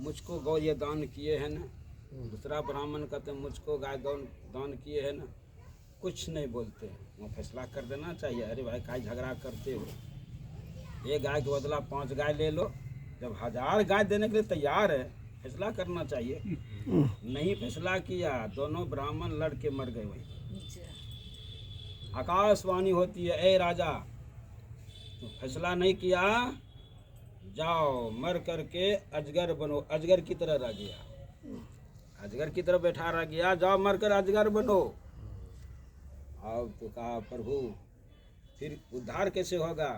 मुझको गौ ये दान किए हैं ना। दूसरा ब्राह्मण कहते मुझको गाय दान किए हैं ना। कुछ नहीं बोलते, वो फैसला कर देना चाहिए। अरे भाई काय झगड़ा करते हो, एक गाय के बदला 5 गाय ले लो। जब 1000 गाय देने के लिए तैयार है, फैसला करना चाहिए। नहीं फैसला किया, दोनों ब्राह्मण लड़ के मर गए वहीं। आकाशवाणी होती है, ए राजा तो फैसला नहीं किया, जाओ मर करके अजगर बनो। अजगर की तरह रह गया, अजगर की तरह बैठा रह गया, जाओ मर कर अजगर बनो। अब तो कहा प्रभु फिर उद्धार कैसे होगा?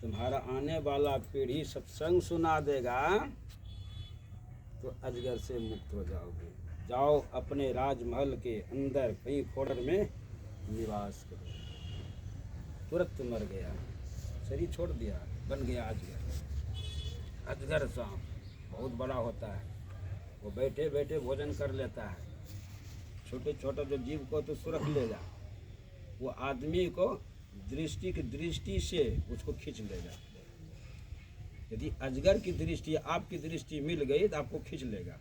तुम्हारा आने वाला पीढ़ी सत्संग सुना देगा तो अजगर से मुक्त हो जाओगे। जाओ अपने राजमहल के अंदर कहीं खोड़र में निवास करो। तुरंत मर गया, शरीर छोड़ दिया, बन गया अजगर। अजगर सांप बहुत बड़ा होता है, वो बैठे बैठे भोजन कर लेता है। छोटे छोटे जो जीव को तो सुरख लेगा, वो आदमी को दृष्टि की दृष्टि से उसको खींच लेगा। यदि अजगर की दृष्टि आपकी दृष्टि मिल गई तो आपको खींच लेगा।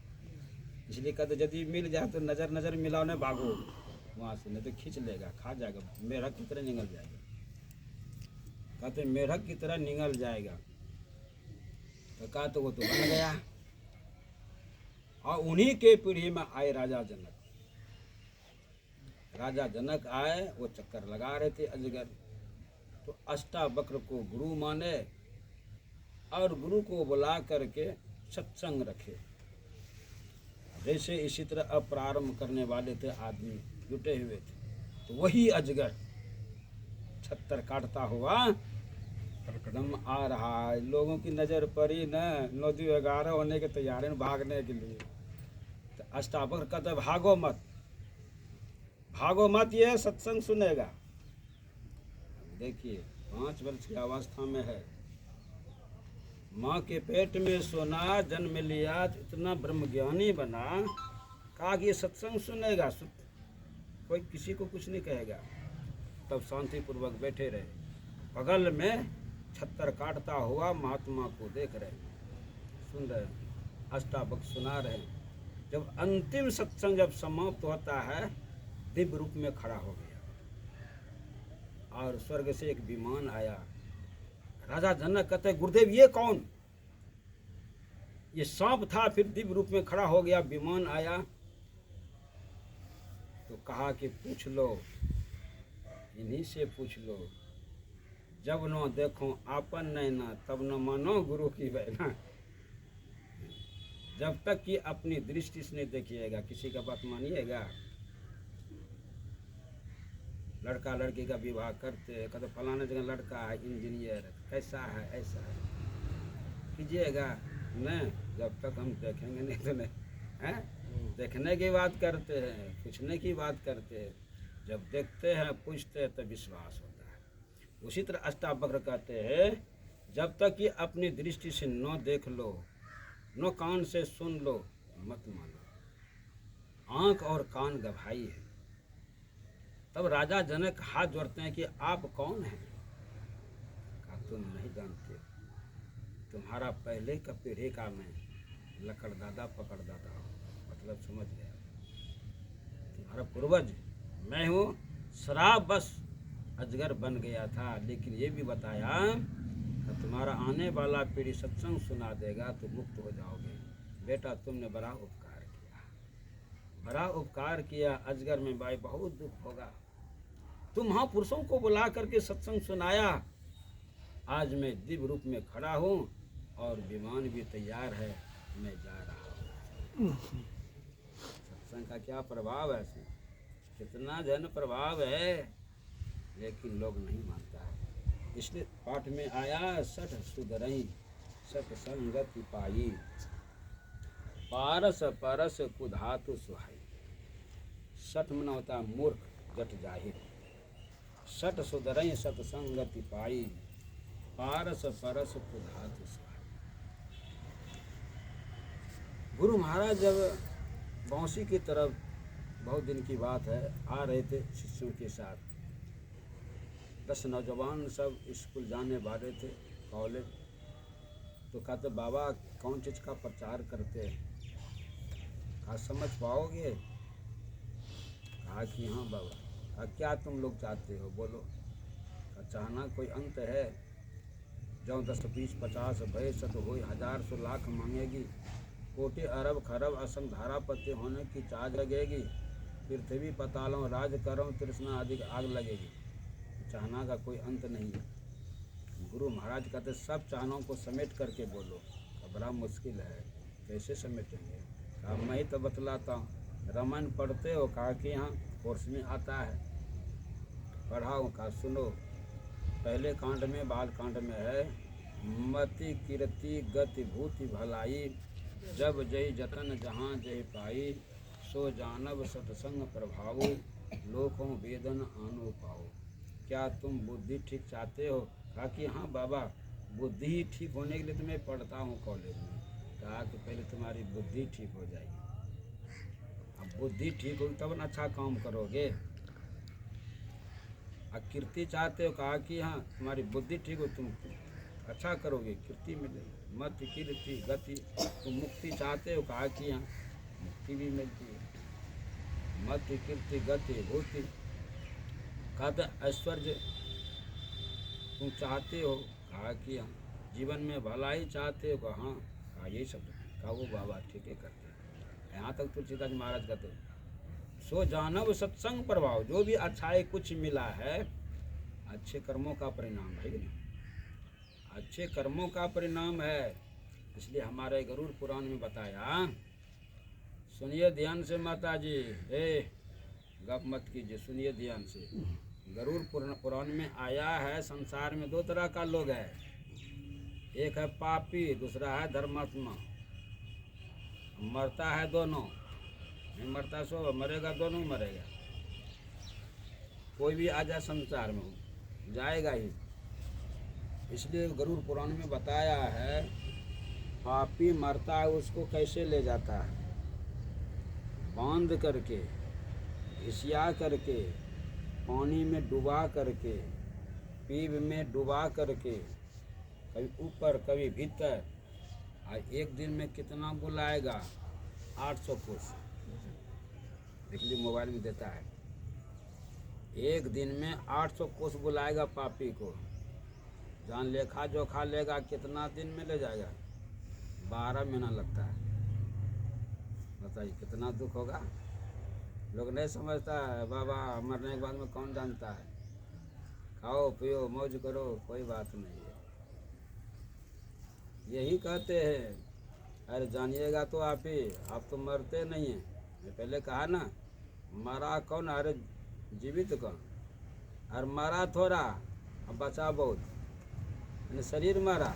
इसलिए कहते यदि मिल जाए तो नज़र नज़र मिलाओ, भागो वहाँ से, नहीं तो खींच लेगा, खा जाएगा, मेढक की तरह निगल जाएगा। कहते मेढक की तरह निगल जाएगा। तो कहा तो वो तो बन गया। और उन्हीं के पीढ़ी में आए राजा जनक। राजा जनक आए, वो चक्कर लगा रहे थे अजगर। तो अष्टावक्र को गुरु माने और गुरु को बुला करके सत्संग रखे। जैसे इसी तरह अब प्रारंभ करने वाले थे आदमी जुटे हुए थे, तो वही अजगर छत्तर काटता हुआ एकदम आ रहा है। लोगों की नज़र पड़ी न, 9-11 होने के तैयार हैं भागने के लिए। तो अष्टावक्र कहते भागो मत, भागो मत, ये सत्संग सुनेगा। देखिए 5 वर्ष की अवस्था में है, माँ के पेट में सोना, जन्म लिया, इतना ब्रह्मज्ञानी बना, कहा कि ये सत्संग सुनेगा, कोई किसी को कुछ नहीं कहेगा। तब शांतिपूर्वक बैठे रहे, बगल में छत्तर काटता हुआ महात्मा को देख रहे, सुन रहे, अष्टावक्र सुना रहे। जब अंतिम सत्संग जब समाप्त होता है, दिव्य रूप में खड़ा हो गया और स्वर्ग से एक विमान आया। राजा जनक कहते गुरुदेव ये कौन? ये सांप था, फिर दिव्य रूप में खड़ा हो गया, विमान आया। तो कहा कि पूछ लो, इन्हीं से पूछ लो। जब न देखो आपन नैना, तब न मानो गुरु की बहना। जब तक कि अपनी दृष्टि से नहीं देखिएगा, किसी का बात मानिएगा। लड़का लड़की का विवाह करते हैं, कहते फलाने जगह लड़का है इंजीनियर, कैसा है ऐसा है, कीजिएगा नहीं, जब तक हम देखेंगे नहीं तो नहीं हैं। देखने की बात करते हैं, पूछने की बात करते हैं, जब देखते हैं पूछते हैं तो विश्वास होता है। उसी तरह अष्टावक्र कहते हैं जब तक कि अपनी दृष्टि से न देख लो, न कान से सुन लो, मत मानो। आँख और कान गवाही है। तब राजा जनक हाथ जोड़ते हैं कि आप कौन हैं? कहा तुम नहीं जानते, तुम्हारा पहले का पीढ़ी का मैं लकड़ दादा पकड़ दादा हूँ। मतलब समझ गया, तुम्हारा पूर्वज मैं हूँ। शराब बस अजगर बन गया था, लेकिन ये भी बताया कि तुम्हारा आने वाला पीढ़ी सत्संग सुना देगा तो मुक्त हो जाओगे। बेटा तुमने बड़ा उपकार किया, बड़ा उपकार किया। अजगर में भाई बहुत दुख होगा। तुम महापुरुषों को बुला करके सत्संग सुनाया। आज मैं दिव्य रूप में खड़ा हूँ और विमान भी तैयार है, मैं जा रहा हूँ। सत्संग का क्या प्रभाव है, कितना जन प्रभाव है, लेकिन लोग नहीं मानता है। इसलिए पाठ में आया सठ सुधरई सत संगति पाई, पारस परस कुधातु सुहाई। सठ मना होता है मूर्ख, जट जाहिर। सठ सुधरई सतसंगति पाई, पारस परस कुधातु सुहाई। गुरु महाराज जब बांसी की तरफ, बहुत दिन की बात है, आ रहे थे शिष्यों के साथ। 10 नौजवान सब स्कूल जाने वाले थे, कॉलेज। तो कहते बाबा कौन चीज़ का प्रचार करते हैं? कहा समझ पाओगे? कहा कि हाँ बाबा। कहा क्या तुम लोग चाहते हो बोलो? कहा चाहना कोई अंत है? जो 10 20 50 भय सत हो 1000 100 लाख मांगेगी, कोटि अरब खरब असंग धारापत्य होने की चाह जगेगी, पृथ्वी पतालों राज करो तृष्णा अधिक आग लगेगी। चाहना का कोई अंत नहीं है। गुरु महाराज कहते सब चाहनों को समेट करके बोलो। बड़ा मुश्किल है, कैसे समेटेंगे? कहा मैं ही तो बतलाता हूँ। रामायण पढ़ते हो? कहा कि हाँ कोर्स में आता है, पढ़ाओ। कहा सुनो, पहले कांड में बाल कांड में है, मति कीर्ति गति भूति भलाई, जब जय जतन जहाँ जय पाई, सो जानब सत्संग प्रभाव, लोकों वेदन आनो पाओ। क्या तुम बुद्धि ठीक चाहते हो? कहा कि हाँ बाबा, बुद्धि ठीक होने के लिए तो मैं पढ़ता हूँ कॉलेज में। कहा कि पहले तुम्हारी बुद्धि ठीक हो जाएगी। अब बुद्धि ठीक होगी तब न अच्छा काम करोगे। अब कीर्ति चाहते हो? कहा कि हाँ तुम्हारी बुद्धि ठीक हो, तुम अच्छा करोगे, कीर्ति मिलेगी। मत कीर्ति गति, तुम मुक्ति चाहते हो? कहा कि हाँ मुक्ति भी मिलती है। मत कीर्ति गति भूति, कहते ऐश्वर्य तुम चाहते हो? कहा कि हाँ। जीवन में भलाई चाहते हो? कहा हाँ। कहा यही सब। कहा वो बाबा ठीक है करते हैं। यहाँ तक तुलसीदास महाराज कहते सो जानब सत्संग प्रभाव, जो भी अच्छाई कुछ मिला है अच्छे कर्मों का परिणाम है कि नहीं? अच्छे कर्मों का परिणाम है। इसलिए हमारे गरुड़ पुराण में बताया, सुनिए ध्यान से माता जी, गप मत कीजिए, सुनिए ध्यान से। गरुड़ पुराण में आया है संसार में दो तरह का लोग है, एक है पापी, दूसरा है धर्मात्मा। मरता है दोनों, नहीं मरता सो मरेगा, दोनों मरेगा। कोई भी आ जाए संसार में जाएगा ही। इसलिए गरुड़ पुराण में बताया है, पापी मरता है उसको कैसे ले जाता है? बांध करके, घिसिया करके, पानी में डुबा करके, पीप में डुबा करके, कभी ऊपर कभी भीतर। और एक दिन में कितना बुलाएगा? 800 कोस। देख लीजिए मोबाइल में देता है, एक दिन में 800 कोस बुलाएगा पापी को। जान लेखा जोखा लेगा कितना दिन में ले जाएगा? 12 महीना लगता है। बताइए कितना दुख होगा। लोग नहीं समझता है, बाबा मरने के बाद में कौन जानता है। खाओ पियो मौज करो, कोई बात नहीं है। यही कहते हैं, अरे जानिएगा तो आप ही, आप तो मरते नहीं हैं। मैं पहले कहा ना, मरा कौन, अरे जीवित कौन? और मरा थोड़ा और बचा बहुत, यानी शरीर मरा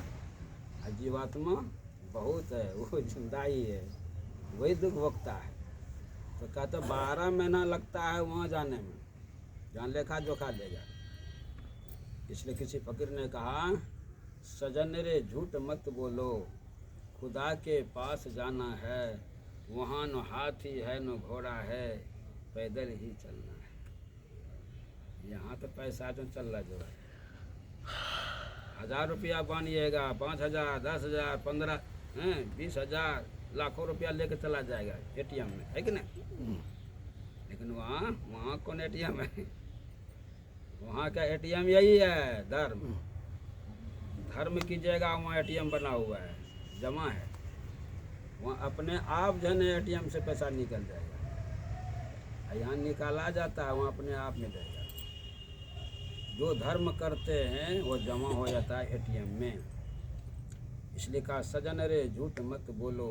और जीवात्मा बहुत है, वो जिंदा ही है, वही दुख भोगता है। तो कहते 12 महीना लगता है वहाँ जाने में, जान लेखा जोखा लेगा। इसलिए किसी फकीर ने कहा, सजन रे झूठ मत बोलो, खुदा के पास जाना है, वहाँ न हाथी है न घोड़ा है, पैदल ही चलना है। यहाँ तो पैसा जो चल रहा जो है, 1000 रुपया बानिएगा, 5000 10,000 15 20,000 लाखों रुपया लेके चला जाएगा एटीएम में, है कि नहीं? लेकिन वहाँ कौन एटीएम है? वहाँ का एटीएम यही है, धर्म। धर्म कीजिएगा, वहाँ एटीएम बना हुआ है, जमा है। वहाँ अपने आप जो है एटीएम से पैसा निकल जाएगा। यहाँ निकाला जाता है, वहाँ अपने आप मिलेगा। जो धर्म करते हैं वो जमा हो जाता है एटीएम में। इसलिए कहा, सजन रे झूठ मत बोलो,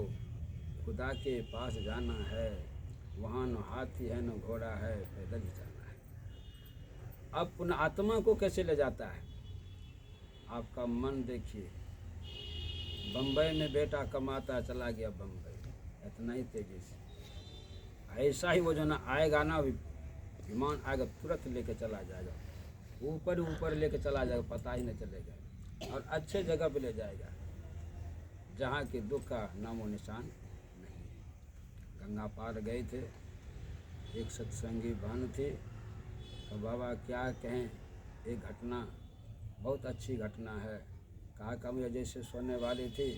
खुदा के पास जाना है, वहाँ न हाथी है न घोड़ा है, पैदल ही चलना है। अब पुनः आत्मा को कैसे ले जाता है? आपका मन देखिए, बम्बई में बेटा कमाता चला गया बम्बई, इतना ही तेजी से। ऐसा ही वो जो ना आएगा ना, विमान आएगा तुरंत लेके चला जाएगा, ऊपर ऊपर लेके चला जाएगा, पता ही नहीं चलेगा। और अच्छे जगह पे ले जाएगा जहाँ के दुख का नामो निशान नहीं। गंगा पार गए थे, एक सत्संगी बहन थी, तो बाबा क्या कहें, एक घटना बहुत अच्छी घटना है। कहा कम जैसे सोने वाली थी,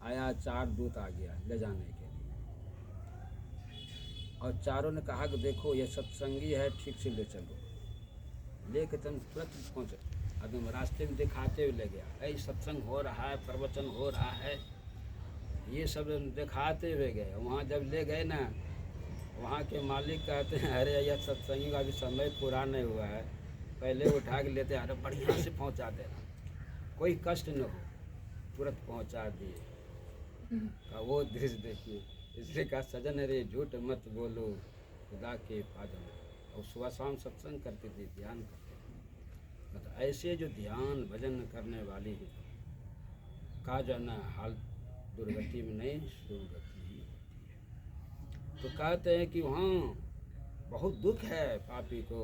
आया 4 दूत आ गया ले जाने के लिए, और चारों ने कहा कि देखो ये सत्संगी है, ठीक से ले चलो। लेके तुम तुरंत पहुँचे, एकदम रास्ते में दिखाते हुए ले गया, ऐ सत्संग हो रहा है, प्रवचन हो रहा है, ये सब दिखाते हुए गए। वहाँ जब ले गए ना, वहाँ के मालिक कहते हैं अरे यह सत्संगी का अभी समय पूरा नहीं हुआ है, पहले उठा के लेते, अरे बढ़िया से पहुँचा देना, कोई कष्ट न हो, तुरंत पहुँचा दिए। का वो दृश्य देखिए, इसलिए कहा सजन रे झूठ मत बोलो खुदा के पाद में। और सुबह शाम सत्संग करते थे, ध्यान करते थे। मतलब ऐसे जो ध्यान भजन करने वाली है का जो है ना हाल दुर्गति में नहीं सुगति ही होती है। तो कहते हैं कि वहाँ बहुत दुख है पापी को,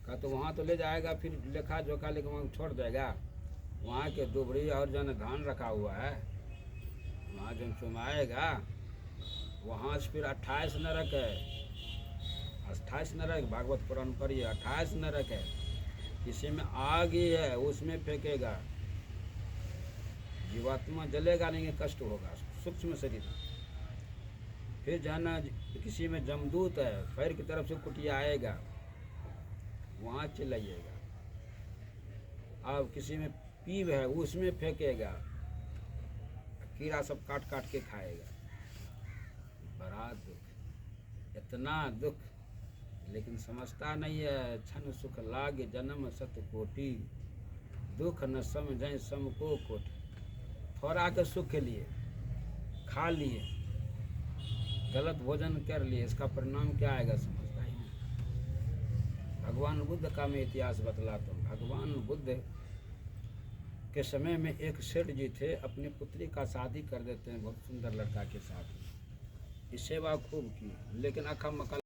का तो वहाँ तो ले जाएगा, फिर लेखा जोखा लेकर वहाँ छोड़ देगा। वहाँ के दुबड़ी और जो है धान रखा हुआ है, वहाँ जब चुमाएगा, वहाँ से फिर 28 नरक है, 28 नरक, भागवत पुराण पर ये 28 नरक है। किसी में आग ही है, उसमें फेंकेगा, जीवात्मा जलेगा नहीं, कष्ट होगा, सूक्ष्म शरीर। फिर जाना किसी में जमदूत है, पैर की तरफ से कुटिया आएगा, वहाँ चिल्लाइएगा। अब किसी में पीव है, उसमें फेंकेगा, कीड़ा सब काट काट के खाएगा। बड़ा दुख, इतना दुख, लेकिन समझता नहीं है। क्षण सुख लागे जन्म सत कोटि, दुख न समझें सम को कोटि। थोड़ा के सुख के लिए खा लिए, गलत भोजन कर लिए, इसका परिणाम क्या आएगा समझता ही नहीं। भगवान बुद्ध का मैं इतिहास बतलाता हूँ। भगवान बुद्ध के समय में एक सेठ जी थे, अपनी पुत्री का शादी कर देते हैं बहुत सुंदर लड़का के साथ। सेवा खूब की, लेकिन अखम मकल